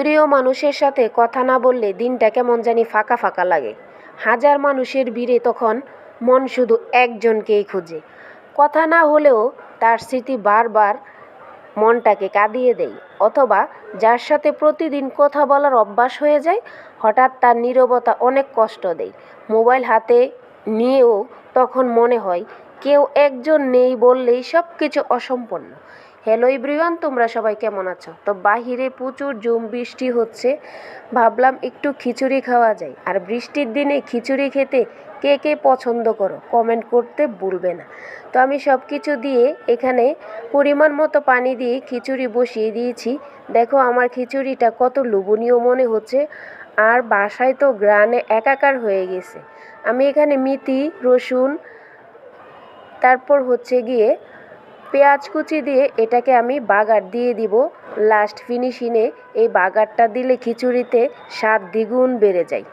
প্রিয় মানুষের সাথে কথা না বললে দিনটা কেমন জানি ফাঁকা ফাঁকা লাগে। হাজার মানুষের ভিড়ে তখন মন শুধু একজনকেই খুঁজে। কথা না হলেও তার স্মৃতি বারবার মনটাকে কাঁদিয়ে দেয়। অথবা যার সাথে প্রতিদিন কথা বলার অভ্যাস হয়ে যায়, হঠাৎ তার নীরবতা অনেক কষ্ট দেয়। মোবাইল হাতে নিয়েও তখন মনে হয় কেউ একজন নেই বললেই সব কিছু অসম্পূর্ণ। হ্যালো এভরিওয়ান, তোমরা সবাই কেমন আছো? তো বাহিরে প্রচুর ঝুম বৃষ্টি হচ্ছে, ভাবলাম একটু খিচুড়ি খাওয়া যায়। আর বৃষ্টির দিনে খিচুড়ি খেতে কে কে পছন্দ করো কমেন্ট করতে ভুলবে না। তো আমি সব কিছু দিয়ে এখানে পরিমাণ মতো পানি দিয়ে খিচুড়ি বসিয়ে দিয়েছি। দেখো আমার খিচুড়িটা কত লোভনীয় মনে হচ্ছে, আর বাসায় তো গ্রানে একাকার হয়ে গেছে। আমি এখানে মেথি, রসুন, তারপর হচ্ছে গিয়ে পেঁয়াজ কুচি দিয়ে এটাকে আমি বাগার দিয়ে দিব। লাস্ট ফিনিশিংয়ে এই বাগারটা দিলে খিচুড়িতে স্বাদ দ্বিগুণ বেড়ে যায়।